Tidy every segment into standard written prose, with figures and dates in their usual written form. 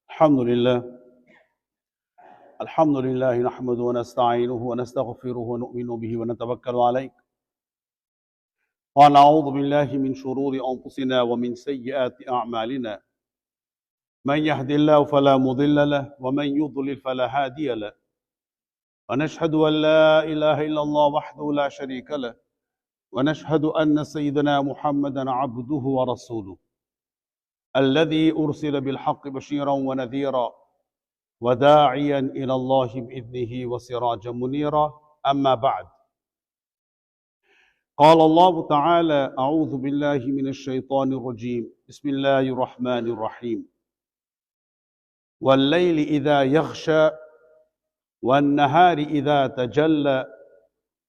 الحمد لله الحمد لله نحمده ونستعينه ونستغفره ونؤمن به ونتوكل عليه ونعوذ بالله من شرور أنفسنا ومن سيئات أعمالنا من يهد الله فلا مضل له ومن يضلل فلا هادي له ونشهد أن لا إله إلا الله وحده لا شريك له ونشهد أن سيدنا محمدا عبده ورسوله الذي أرسل بالحق بشيرا ونذيرا وداعيا إلى الله بإذنه وسراجا منيرا أما بعد قال الله تعالى أعوذ بالله من الشيطان الرجيم بسم الله الرحمن الرحيم والليل إذا يغشى والنهار إذا تجلى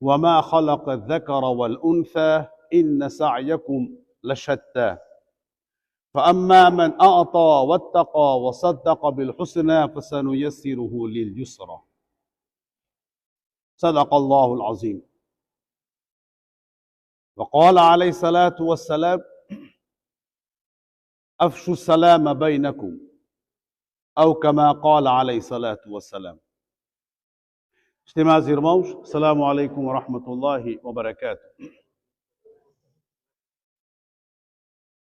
وما خلق الذكر والأنثى إن سعيكم لشتى فأما من أعطى واتقى وصدق بالحسنى فسنيسره لليسرى صدق الله العظيم وقال عليه الصلاة والسلام أفشوا السلام بينكم أو كما قال عليه الصلاة والسلام. Estimados irmãos, Assalamu alaikum wa rahmatullahi wa barakatuh.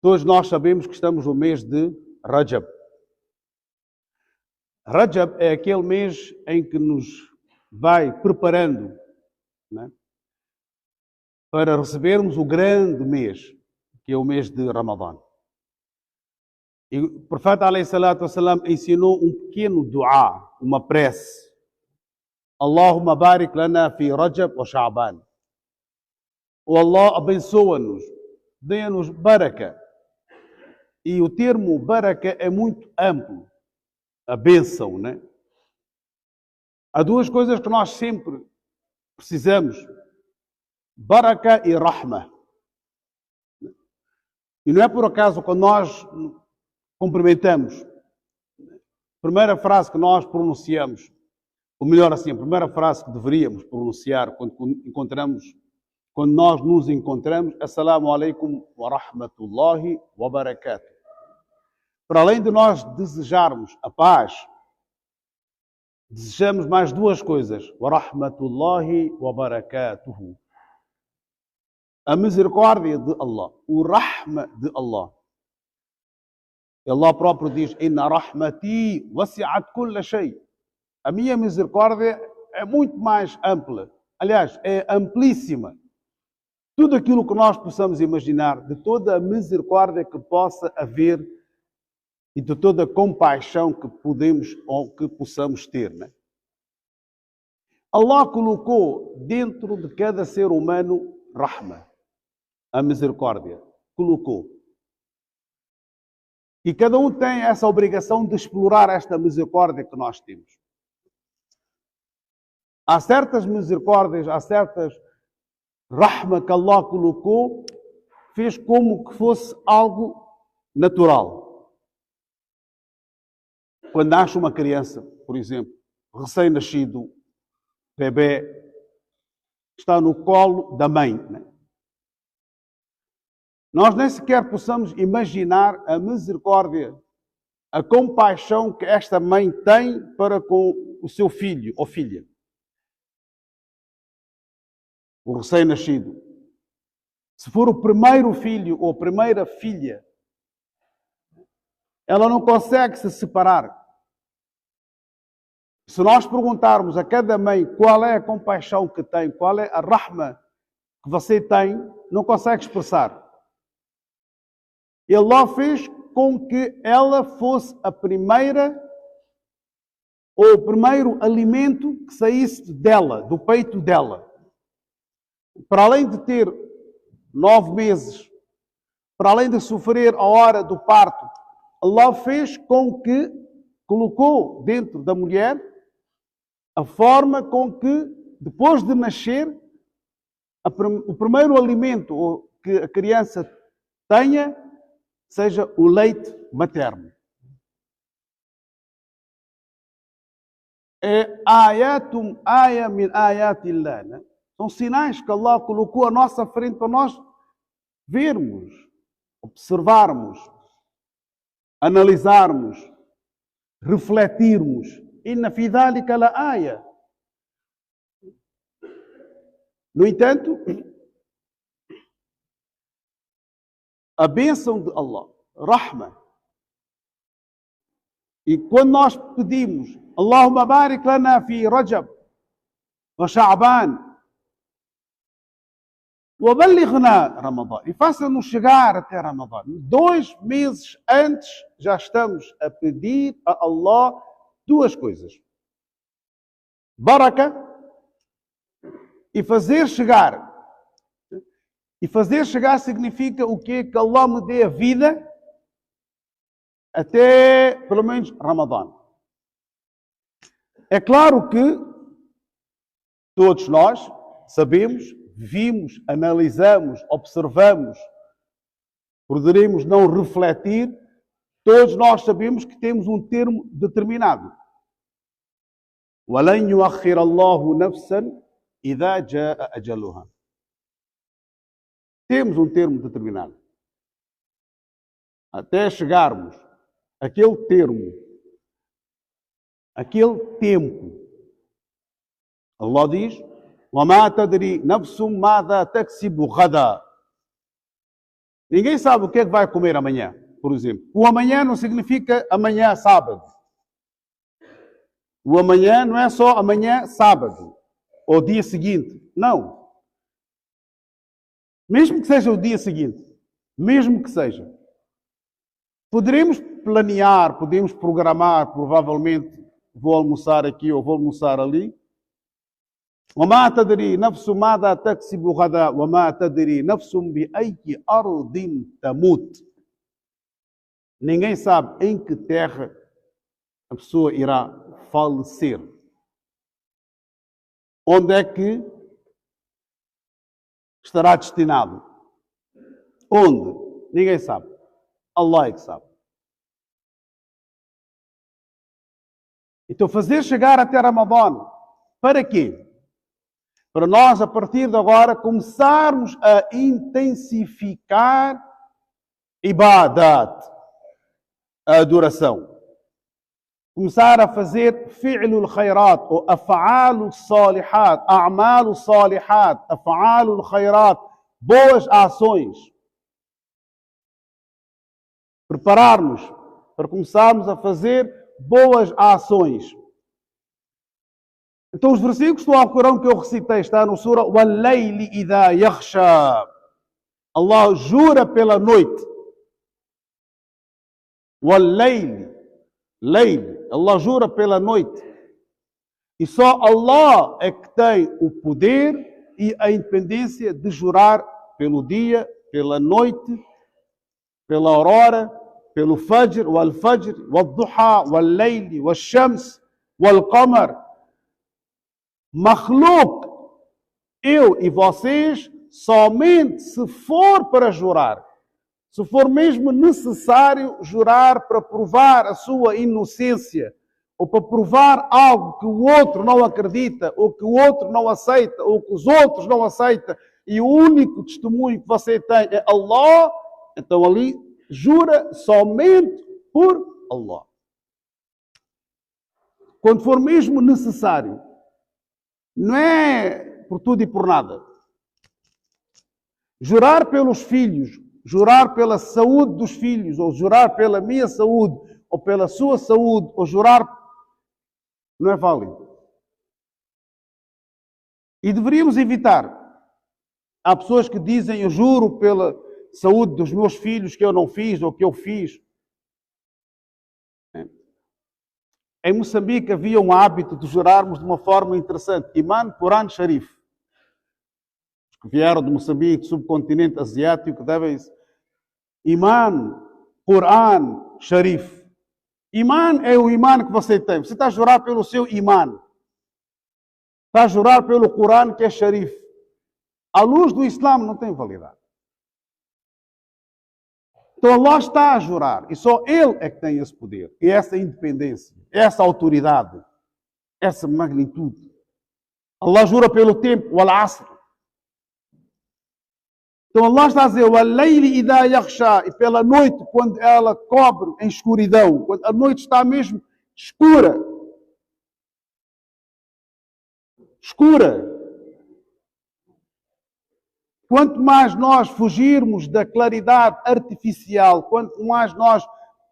Todos nós sabemos que estamos no mês de Rajab. Rajab é aquele mês em que nos vai preparando, né, para recebermos o grande mês, que é o mês de Ramadã. E o profeta alayhi salatu wassalam ensinou um pequeno dua, uma prece. Allahumma barik lana fi Rajab wa Sha'ban. O Allah abençoa-nos, dê-nos baraka. E o termo baraka é muito amplo, a bênção, né? Há duas coisas que nós sempre precisamos, baraka e rahma. E não é por acaso quando nós cumprimentamos, a primeira frase que nós pronunciamos, ou melhor assim, a primeira frase que deveríamos pronunciar quando nós nos encontramos, Assalamu alaikum wa rahmatullahi wa barakatuh. Para além de nós desejarmos a paz, desejamos mais duas coisas, wa rahmatullahi wa barakatuh. A misericórdia de Allah, o rahma de Allah. E Allah próprio diz, Inna rahmati wasi'at kulla shay. A minha misericórdia é muito mais ampla. Aliás, é amplíssima. Tudo aquilo que nós possamos imaginar, de toda a misericórdia que possa haver e de toda a compaixão que podemos ou que possamos ter, né? Allah colocou dentro de cada ser humano rahma, a misericórdia. Colocou. E cada um tem essa obrigação de explorar esta misericórdia que nós temos. Há certas misericórdias, há certas rahma que Allah colocou, fez como que fosse algo natural. Quando nasce uma criança, por exemplo, recém-nascido, bebê, está no colo da mãe, né? Nós nem sequer possamos imaginar a misericórdia, a compaixão que esta mãe tem para com o seu filho ou filha. O recém-nascido. Se for o primeiro filho ou a primeira filha, ela não consegue se separar. Se nós perguntarmos a cada mãe qual é a compaixão que tem, qual é a rahma que você tem, não consegue expressar. E Allah fez com que ela fosse a primeira ou o primeiro alimento que saísse dela, do peito dela. Para além de ter 9 meses, para além de sofrer a hora do parto, Allah fez com que colocou dentro da mulher a forma com que, depois de nascer, o primeiro alimento que a criança tenha seja o leite materno. É aya min ayatillah, né? São sinais que Allah colocou à nossa frente para nós vermos, observarmos, analisarmos, refletirmos. Inna fi dhalika la aya. No entanto, a bênção de Allah, Rahma. E quando nós pedimos, Allahumma barik lana fi Rajab wa Sha'ban wa ballighna Ramadan. E faça-nos chegar até Ramadan. 2 meses antes já estamos a pedir a Allah 2 coisas. Baraka e fazer chegar. E fazer chegar significa o quê? Que Allah me dê a vida até, pelo menos, Ramadã. É claro que todos nós sabemos, vimos, analisamos, observamos, poderemos não refletir, todos nós sabemos que temos um termo determinado. وَلَنْ يُؤَخِّرَ اللَّهُ نَفْسًا إِذَا جَاءَ أَجَلُهَا. Temos um termo determinado. Até chegarmos àquele termo, aquele tempo. Allah diz: وَمَا تَدْرِي نَفْسٌ مَاذَا تَكْسِبُ غَدًا. Ninguém sabe o que é que vai comer amanhã, por exemplo. O amanhã não significa amanhã sábado. O amanhã não é só amanhã sábado ou dia seguinte. Não. Mesmo que seja o dia seguinte, mesmo que seja, poderemos planear, podemos programar, provavelmente vou almoçar aqui ou vou almoçar ali. وَمَا تَدْرِي نَفْسٌ مَاذَا تَكْسِبُ غَدًا وَمَا تَدْرِي نَفْسٌ بِأَيِّ أَرْضٍ تَمُوتُ. Ninguém sabe em que terra a pessoa irá falecer. Onde é que estará destinado? Onde? Ninguém sabe. Allah é que sabe. Então fazer chegar até Ramadã, para quê? Para nós, a partir de agora, começarmos a intensificar ibadat, a adoração. Começar a fazer fi'lul khairat, ou af'alul salihat, a'malul salihat, af'alul khairat, boas ações. Preparar-nos para começarmos a fazer boas ações. Então os versículos do Alcorão que eu recitei está no Sura Wal-Layli idha yakhsha. Allah jura pela noite. Wal-Layli, Layli, Allah jura pela noite. E só Allah é que tem o poder e a independência de jurar pelo dia, pela noite, pela aurora, pelo Fajr, wal-Fajr, wal-Duha, wal-Layli, wal-Shams, wal-Qamar. Makhluk, eu e vocês, somente se for para jurar, se for mesmo necessário jurar para provar a sua inocência, ou para provar algo que o outro não acredita, ou que o outro não aceita, ou que os outros não aceitam, e o único testemunho que você tem é Allah, então ali jura somente por Allah. Quando for mesmo necessário. Não é por tudo e por nada. Jurar pelos filhos, jurar pela saúde dos filhos, ou jurar pela minha saúde, ou pela sua saúde, ou jurar, não é válido. E deveríamos evitar. Há pessoas que dizem, eu juro pela saúde dos meus filhos que eu não fiz, ou que eu fiz. Em Moçambique havia um hábito de jurarmos de uma forma interessante. Iman Quran Sharif. Os que vieram de Moçambique, do subcontinente asiático, devem... Iman Quran Sharif. Iman é o Iman que você tem. Você está a jurar pelo seu Iman. Está a jurar pelo Quran que é Sharif. À luz do Islã não tem validade. Então Allah está a jurar, e só Ele é que tem esse poder, e essa independência, essa autoridade, essa magnitude. Allah jura pelo tempo, o al-asr. Então Allah está a dizer, wal-layli idha yakhsha, e pela noite, quando ela cobre em escuridão, quando a noite está mesmo escura. Escura. Quanto mais nós fugirmos da claridade artificial, quanto mais nós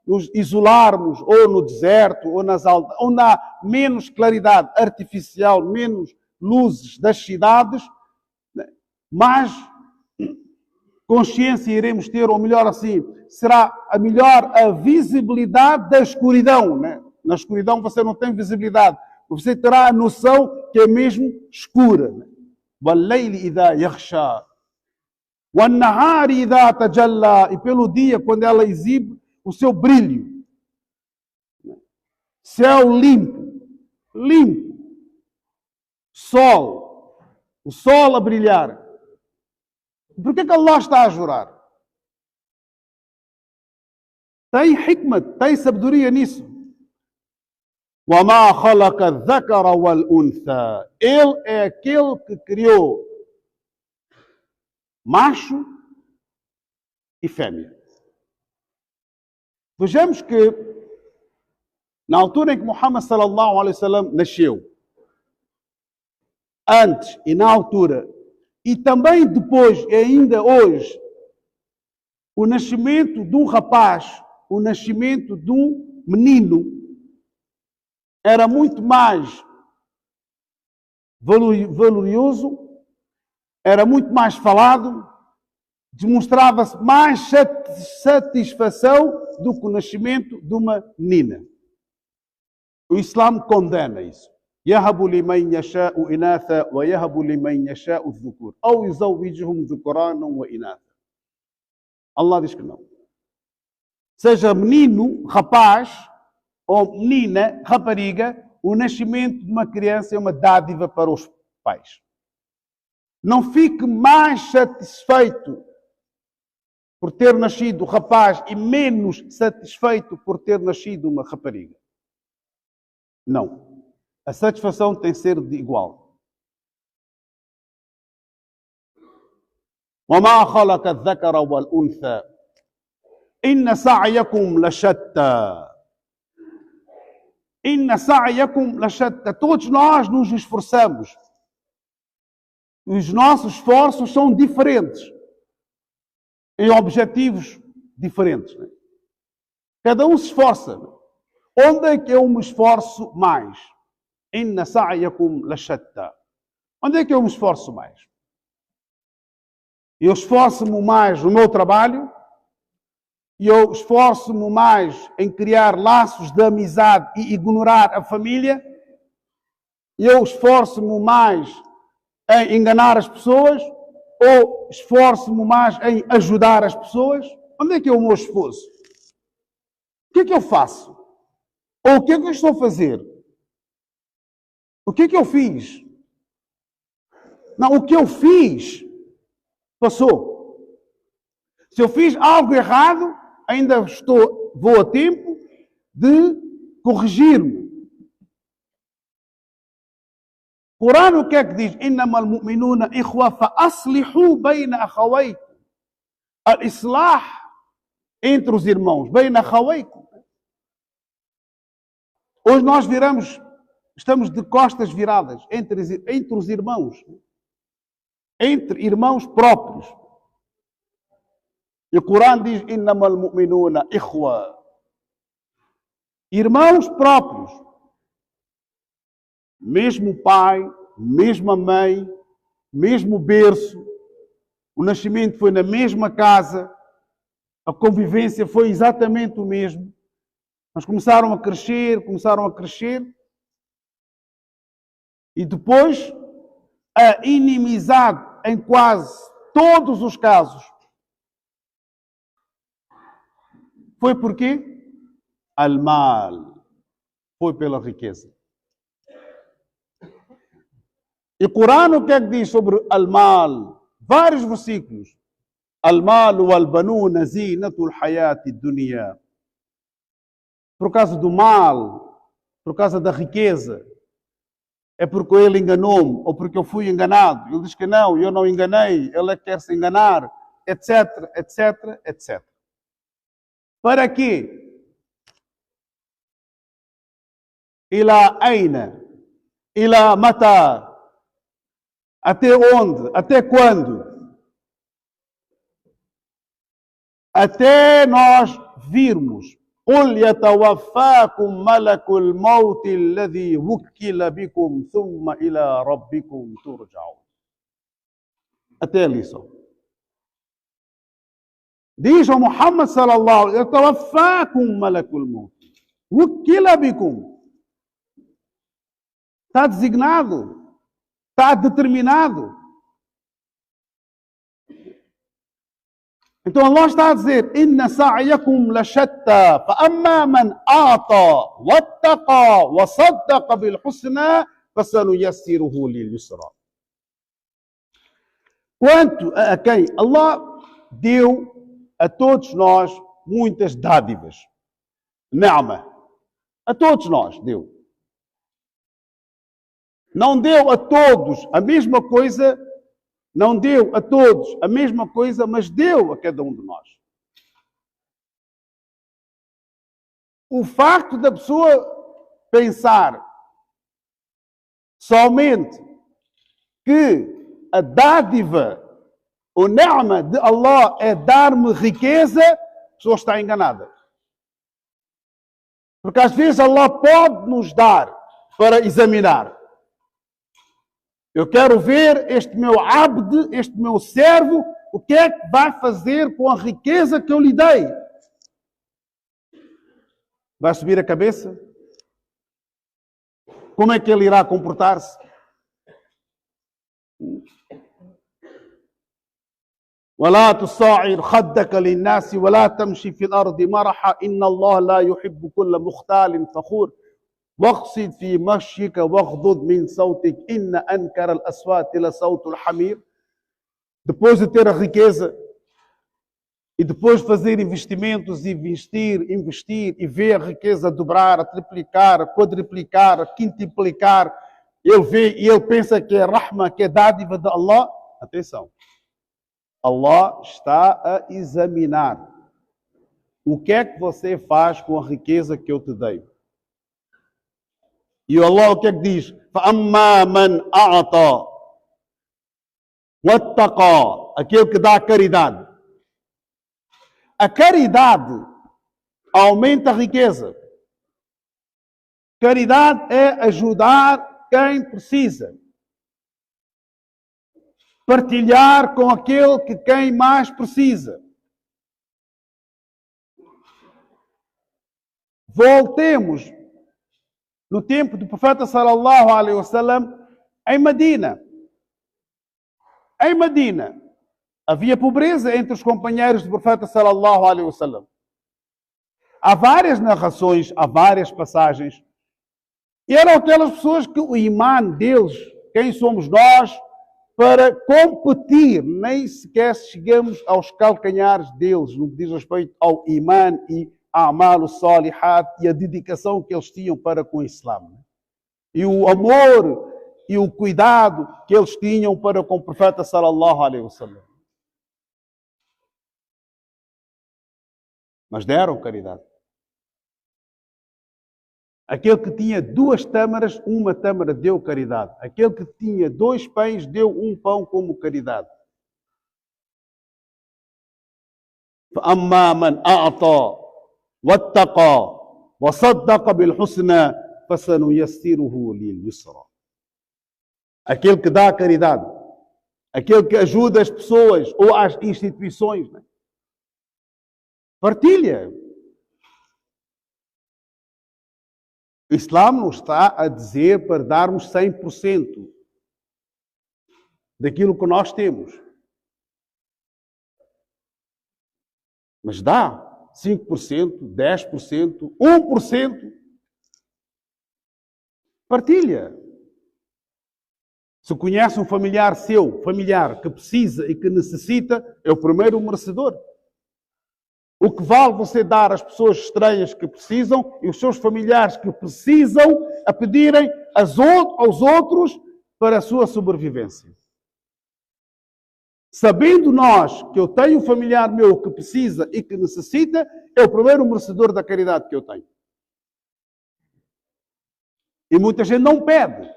nos isolarmos, ou no deserto, ou nas aldeias, onde há menos claridade artificial, menos luzes das cidades, mais consciência iremos ter, ou melhor assim, será a melhor a visibilidade da escuridão. Né? Na escuridão você não tem visibilidade, você terá a noção que é mesmo escura. وَاللَّيْلِ إِذَا يَغْشَى وَالنَّهَارِ إِذَا تَجَلَّى. E pelo dia, quando ela exibe o seu brilho. Céu limpo, limpo. Sol, o sol a brilhar. Por que Allah está a jurar? Tem hikmat, tem sabedoria nisso. وَمَا خَلَقَ الذَّكَرَ وَالْأُنْثَى. Ele é aquele que criou macho e fêmea. Vejamos que, na altura em que Muhammad sallallahu alaihi wasallam nasceu, antes e na altura, e também depois e ainda hoje, o nascimento de um rapaz, o nascimento de um menino, era muito mais valoroso, era muito mais falado, demonstrava-se mais satisfação do que o nascimento de uma menina. O Islã condena isso. يَهَبُ لِمَنْ يَشَاءُ إِنَاثًا وَيَهَبُ لِمَنْ يَشَاءُ الذُّكُورَ أَوْ يُزَوِّجُهُمْ ذُكْرَانًا وَإِنَاثًا. Allah diz que não. Seja menino, rapaz, ou menina, rapariga, o nascimento de uma criança é uma dádiva para os pais. Não fique mais satisfeito por ter nascido rapaz e menos satisfeito por ter nascido uma rapariga. Não. A satisfação tem que ser de igual. وَمَا خَلَقَ الذَّكَرَ وَالْأُنْثَى إِنَّ سَعْيَكُمْ لَشَتَّى. إِنَّ سَعْيَكُمْ لَشَتَّى. Todos nós nos esforçamos. Os nossos esforços são diferentes. Em objetivos diferentes. Né? Cada um se esforça. Onde é que eu me esforço mais? Inna sa'yakum lashatta. Onde é que eu me esforço mais? Eu esforço-me mais no meu trabalho, e eu esforço-me mais em criar laços de amizade e ignorar a família, eu esforço-me mais em enganar as pessoas, ou esforço-me mais em ajudar as pessoas? Onde é que é o meu esforço? O que é que eu faço? Ou o que é que eu estou a fazer? O que é que eu fiz? Não, o que eu fiz passou. Se eu fiz algo errado, ainda vou a tempo de corrigir-me. O Corão o que é que diz? إِنَّمَا الْمُؤْمِنُونَ إِخْوَةً فَأَصْلِحُوا بَيْنَ أَخَوَيْكُمْ. Al-Islah entre os irmãos. بَيْنَ أَخَوَيْكُمْ. Hoje nós estamos de costas viradas entre os irmãos. Entre irmãos próprios. E o Corão diz: إِنَّمَا الْمُؤْمِنُونَ إِخْوَةً. Irmãos próprios. Mesmo pai, mesma mãe, mesmo berço, o nascimento foi na mesma casa, a convivência foi exatamente o mesmo. Mas começaram a crescer, e depois a inimizade em quase todos os casos. Foi por quê? Al-mal. Foi pela riqueza. E o Corão o que é que diz sobre al-mal? Vários versículos. Al-mal wal-banuna zinatul hayati dunya. Por causa do mal, por causa da riqueza, é porque ele enganou-me, ou porque eu fui enganado. Ele diz que não, eu não enganei, ele é que quer se enganar, etc, etc, etc. Para quê? Ila aina? Ila mata? Até onde? Até quando? Até nós virmos. قل يتوفاكم ملك الموت الذي وكل بكم ثم إلى ربكم ترجعون. Até ali só. Diz ao Muhammad sallallahu alaihi wasallam: يتوفاكم ملك الموت وكل بكم. Está designado, está determinado. Então Allah está a dizer: إن سعيكم لشتى فأما من أعطى واتقى وصدق بالحسنى فسنيسره لليسرى. Quanto a quem Allah deu a todos nós muitas dádivas, ni'ma, a todos nós deu. Não deu a todos a mesma coisa. Não deu a todos a mesma coisa, mas deu a cada um de nós. O facto da pessoa pensar somente que a dádiva, o ni'ma de Allah é dar-me riqueza, a pessoa está enganada. Porque às vezes Allah pode nos dar para examinar. Eu quero ver este meu abd, este meu servo, o que é que vai fazer com a riqueza que eu lhe dei. Vai subir a cabeça? Como é que ele irá comportar-se? ولا تصعر خدك للناس ولا تمشي في الأرض مرحا إن الله لا يحب كل مختال فخور واقصد في مشيك واغضض من صوتك إن أنكر الأصوات لصوت الحمير. Depois de ter a riqueza e depois de fazer investimentos, investir e ver a riqueza dobrar, a triplicar, a quadriplicar, a quintuplicar, ele vê e ele pensa que é rahma, que é dádiva de Allah. Atenção, Allah está a examinar o que é que você faz com a riqueza que eu te dei. E Allah o que é que diz? فَأَمَّا مَنْ أَعْطَى وَاتَّقَى, aquele que dá a caridade. A caridade aumenta a riqueza. Caridade é ajudar quem precisa. Partilhar com aquele que quem mais precisa. Voltemos no tempo do profeta sallallahu alaihi wasallam em Medina. Em Medina havia pobreza entre os companheiros do profeta sallallahu alaihi wasallam. Há várias narrações, há várias passagens. E eram aquelas pessoas que o imã deles, quem somos nós, para competir, nem sequer chegamos aos calcanhares deles, no que diz respeito ao imã e a'mal salihat e a dedicação que eles tinham para com o Islã. E o amor e o cuidado que eles tinham para com o profeta sallallahu alaihi wasallam. Mas deram caridade. Aquele que tinha 2 tâmaras, 1 tâmara deu caridade. Aquele que tinha 2 pães, deu 1 pão como caridade. فَأَمَّا مَنْ أَعْطَى وَاتَّقَى وَصَدَّقَ بِالْحُسْنَى فَسَنُيَسِّرُهُ لِلْيُسْرَى. Aquele que dá a caridade, aquele que ajuda as pessoas ou as instituições, né? Partilha. O Islã não está a dizer para darmos 100% daquilo que nós temos. Mas dá 5%, 10%, 1%. Partilha. Se conhece um familiar seu, familiar que precisa e que necessita, é o primeiro merecedor. O que vale você dar às pessoas estranhas que precisam e os seus familiares que precisam a pedirem aos outros para a sua sobrevivência. Sabendo nós que eu tenho um familiar meu que precisa e que necessita, é o primeiro merecedor da caridade que eu tenho. E muita gente não pede.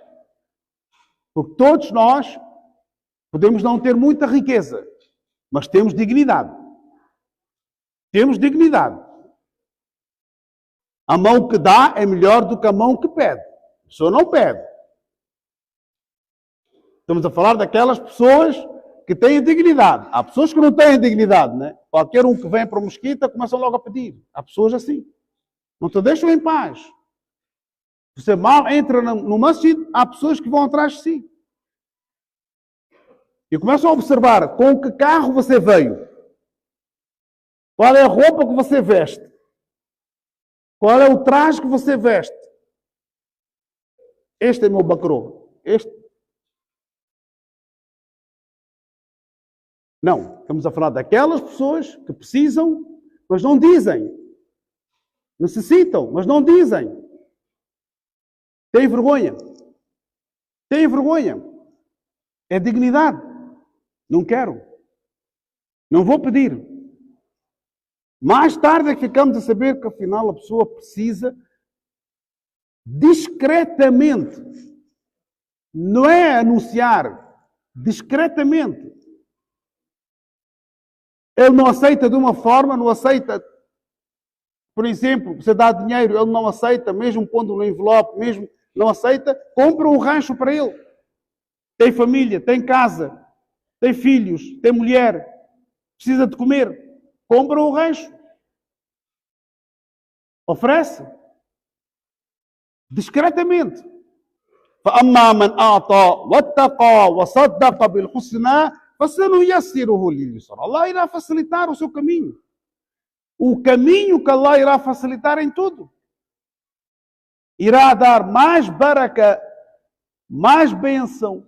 Porque todos nós podemos não ter muita riqueza, mas temos dignidade. Temos dignidade. A mão que dá é melhor do que a mão que pede. A pessoa não pede. Estamos a falar daquelas pessoas que têm dignidade. Há pessoas que não têm dignidade, né? Qualquer um que vem para o Mesquita começam logo a pedir. Há pessoas assim. Não te deixam em paz. Você mal entra no masjid, há pessoas que vão atrás de si. E começam a observar com que carro você veio. Qual é a roupa que você veste. Qual é o traje que você veste. Este é meu bacro. Este. Não, estamos a falar daquelas pessoas que precisam, mas não dizem. Necessitam, mas não dizem. Têm vergonha. Têm vergonha. É dignidade. Não quero. Não vou pedir. Mais tarde é que ficamos a saber que afinal a pessoa precisa discretamente. Não é anunciar. Discretamente. Ele não aceita de uma forma, não aceita. Por exemplo, você dá dinheiro, ele não aceita, mesmo pondo no envelope, mesmo não aceita, compra um rancho para ele. Tem família, tem casa, tem filhos, tem mulher, precisa de comer. Compra um rancho. Oferece. Discretamente. فَأَمَّا مَنْ أَعْطَى وَاتَّقَى وَصَدَّقَ بِالْحُسْنَى فَسَنُيَسِّرُهُ لِلْيُسْرَى. Allah irá facilitar o seu caminho. O caminho que Allah irá facilitar em tudo. Irá dar mais baraka, mais bênção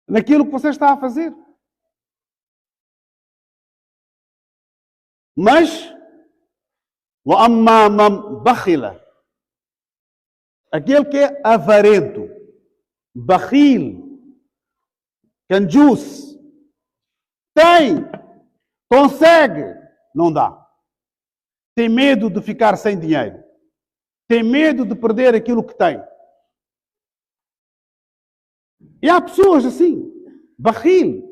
naquilo que você está a fazer. Mas, وَأَمَّا مَنْ بَخِلَ, aquele que é avarento, bakhil, canjus, tem, consegue, não dá. Tem medo de ficar sem dinheiro. Tem medo de perder aquilo que tem. E há pessoas assim, bakhil.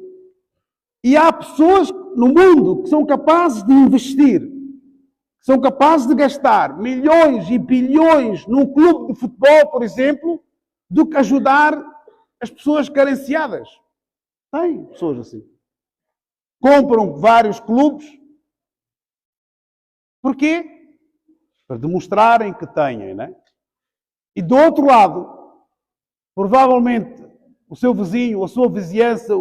E há pessoas no mundo que são capazes de investir, que são capazes de gastar milhões e bilhões num clube de futebol, por exemplo, do que ajudar as pessoas carenciadas. Tem pessoas assim. Compram vários clubes. Porquê? Para demonstrarem que têm, né? E do outro lado, provavelmente o seu vizinho, a sua vizinhança,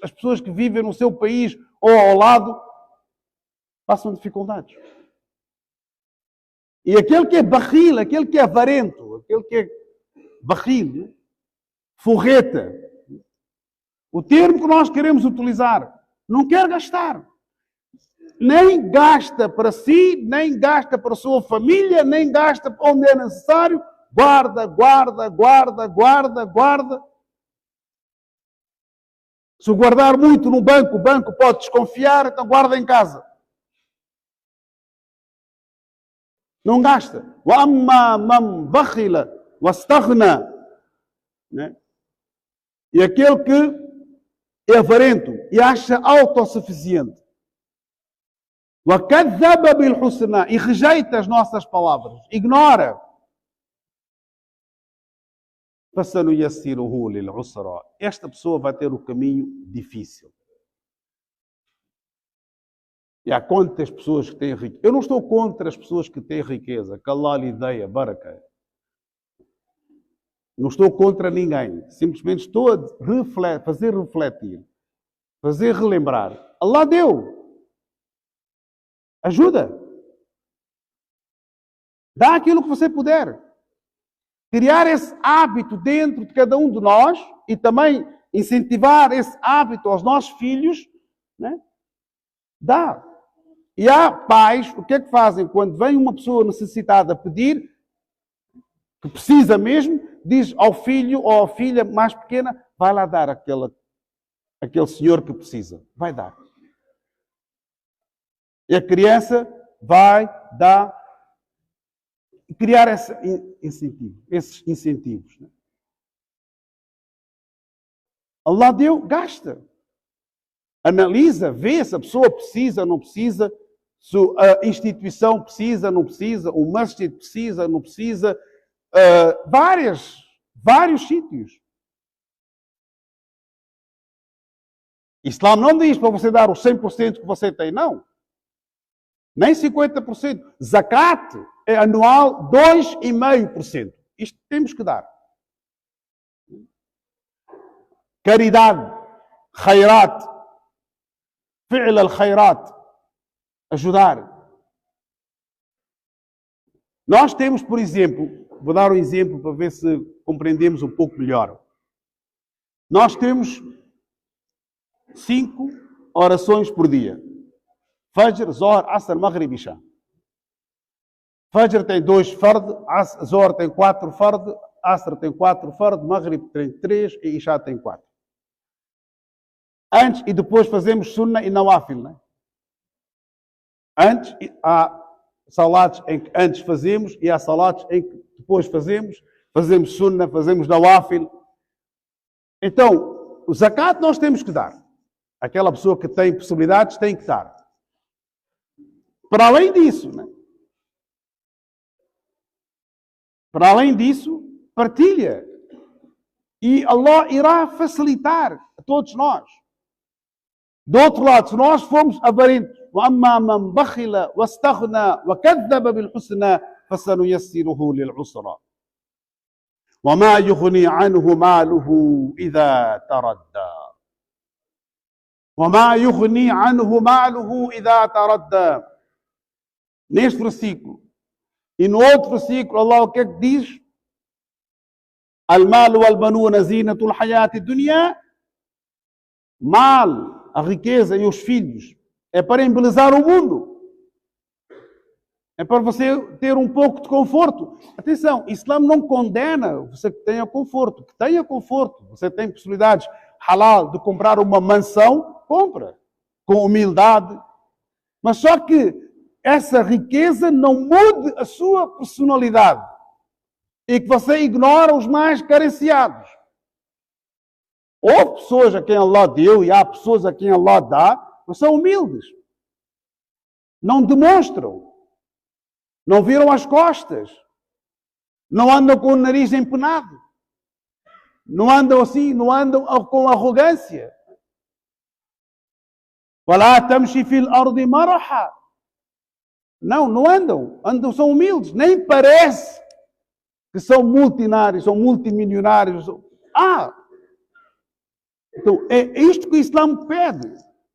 as pessoas que vivem no seu país ou ao lado, passam dificuldades. E aquele que é barril, aquele que é avarento, aquele que é barril, forreta, o termo que nós queremos utilizar, não quer gastar. Nem gasta para si, nem gasta para a sua família, nem gasta onde é necessário. Guarda, guarda, guarda, guarda, guarda. Se guardar muito no banco, o banco pode desconfiar, então guarda em casa. Não gasta. وَأَمَّا مَنْ بَخِلَ وَاسْتَغْنَى. E aquele que é avarento e acha autossuficiente. وَكَذَّبَ بِالْحُسْنَى, e rejeita as nossas palavras, ignora. فَسَنُيَسِّرُهُ لِلْعُسْرَى. Esta pessoa vai ter o caminho difícil. E há quantas pessoas que têm riqueza. Eu não estou contra as pessoas que têm riqueza, que Allah lhe dê a baraka. Não estou contra ninguém. Simplesmente estou a fazer refletir, fazer relembrar. Allah deu. Ajuda. Dá aquilo que você puder. Criar esse hábito dentro de cada um de nós e também incentivar esse hábito aos nossos filhos, né? Dá. E há pais, o que é que fazem? Quando vem uma pessoa necessitada pedir, que precisa mesmo, diz ao filho ou à filha mais pequena, vai lá dar aquele senhor que precisa. Vai dar. E a criança vai dar. criar esses incentivos. Né? Allah deu, gasta. Analisa, vê se a pessoa precisa, não precisa, se a instituição precisa, não precisa, o masjid precisa, não precisa, vários sítios. Islã não diz para você dar os 100% que você tem, não. Nem 50%. Zakat é anual 2,5%. Isto temos que dar. Caridade, khairat, fi'l al-khairat, ajudar. Nós temos, por exemplo, vou dar um exemplo para ver se compreendemos um pouco melhor. Nós temos 5 orações por dia. Fajr, Zohar, Asr, Maghrib e Isha. Fajr tem 2 fard, Zohar tem 4 fard, Asr tem 4 fard, Maghrib tem 3 e Isha tem 4. Antes e depois fazemos Sunnah e Nawafil, né? Antes, há salatos em que antes fazemos e há salatos em que depois fazemos Sunnah, fazemos Nawafil. Então, o zakat nós temos que dar. Aquela pessoa que tem possibilidades tem que dar. Para além disso, né? Para além disso, partilha. E Allah irá facilitar a todos nós. Do outro lado, se nós formos avarentos, وَأَمَّا مَنْ بَخِلَ وَاسْتَغْنَى وَكَذَّبَ بِالْحُسْنَى فَسَنُيَسِّرُهُ لِلْعُسْرَى وَمَا يُغْنِي عَنْهُ مَالُهُ إِذَا تَرَدَّى وَمَا يُغْنِي عَنْهُ مَالُهُ إِذَا تَرَدَّى. Neste versículo. E no outro versículo, Allah o que é que diz? Al-mal wal-banuna zinatul hayati dunya. Mal, a riqueza e os filhos é para embelezar o mundo. É para você ter um pouco de conforto. Atenção, o Islã não condena você que tenha conforto. Que tenha conforto. Você tem possibilidades halal de comprar uma mansão, compra. Com humildade. Mas só que essa riqueza não mude a sua personalidade. E que você ignora os mais carenciados. Houve pessoas a quem Allah deu e há pessoas a quem Allah dá, mas são humildes. Não demonstram. Não viram as costas. Não andam com o nariz empenado. Não andam assim, não andam com arrogância. وَلَا تَمْشِ فِي الْأَرْضِ مَرَحًا. Não andam. Andam, são humildes. Nem parece que são multinários, são multimilionários. Então, é isto que o Islã pede.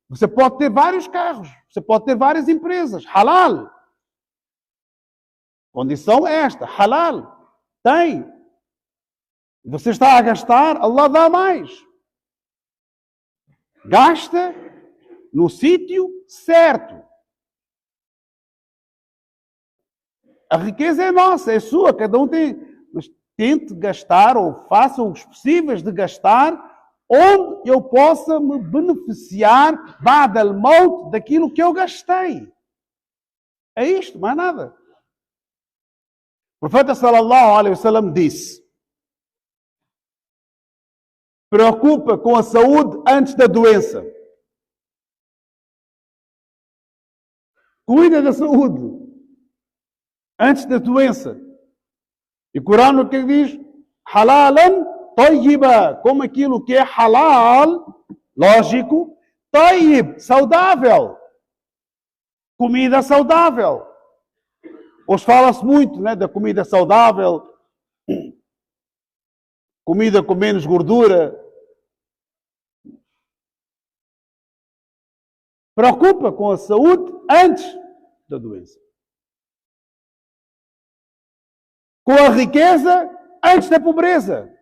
Você pode ter vários carros, você pode ter várias empresas. Halal. Condição é esta, halal. Tem. Você está a gastar, Allah dá mais. Gasta no sítio certo. A riqueza é nossa, é sua, cada um tem. Mas tente gastar ou faça os possíveis de gastar onde eu possa me beneficiar ba'da al-maut daquilo que eu gastei. É isto, mais nada. O profeta sallallahu alaihi wasallam disse: preocupa com a saúde antes da doença. Cuida da saúde antes da doença. E o Corão o que diz? Halalan tayyiba, como aquilo que é halal, lógico, tayyib, saudável. Comida saudável. Hoje fala-se muito, né, da comida saudável, comida com menos gordura. Preocupa com a saúde antes da doença. Com a riqueza antes da pobreza.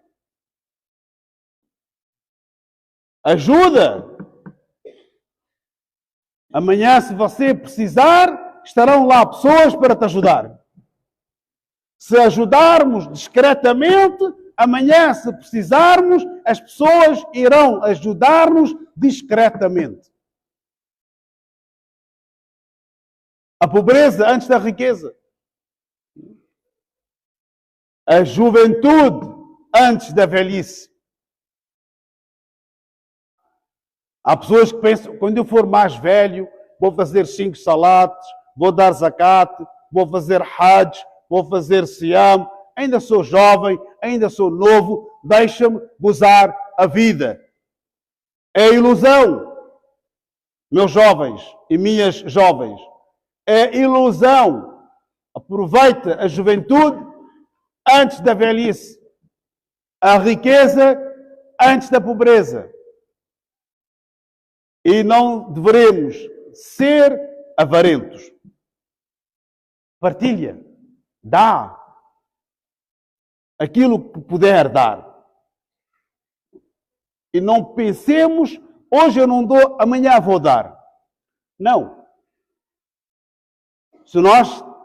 Ajuda. Amanhã, se você precisar, estarão lá pessoas para te ajudar. Se ajudarmos discretamente, amanhã, se precisarmos, as pessoas irão ajudar-nos discretamente. A pobreza antes da riqueza. a juventude antes da velhice. Há pessoas que pensam, quando eu for mais velho, vou fazer 5 salates, vou dar zakat, vou fazer hajj, vou fazer siyam, ainda sou jovem, ainda sou novo, deixa-me gozar a vida. É ilusão, meus jovens e minhas jovens. É ilusão. Aproveita a juventude antes da velhice. A riqueza antes da pobreza. E não devemos ser avarentos. Partilha. Dá. Aquilo que puder dar. E não pensemos, hoje eu não dou, amanhã vou dar. Não.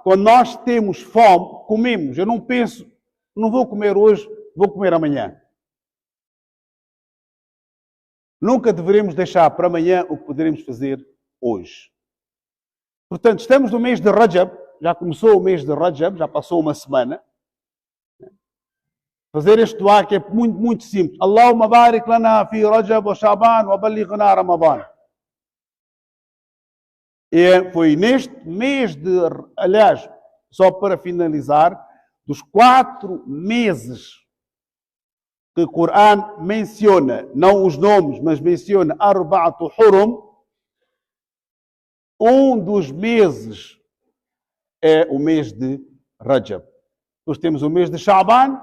Quando nós temos fome, comemos. Eu não penso, não vou comer hoje, vou comer amanhã. Nunca deveremos deixar para amanhã o que poderemos fazer hoje. Portanto, estamos no mês de Rajab, já começou o mês de Rajab, já passou uma semana. Fazer este dua que é muito, muito simples. Allahumma barik lana fi Rajab wa Shaban wa ballighna Ramadan. E foi neste mês aliás, só para finalizar, dos 4 meses que o Corão menciona, não os nomes, mas menciona Arba'atu Hurum, um dos meses é o mês de Rajab. Depois temos o mês de Shaban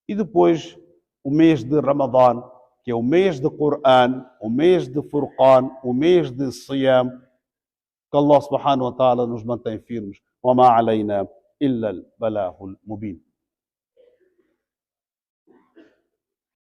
e depois o mês de Ramadan, que é o mês de Corão, o mês de Furqan, o mês de Siyam, que Allah subhanahu wa ta'ala nos mantém firmes. وَمَا عَلَيْنَا إِلَّا الْبَلَاغُ الْمُبِينُ.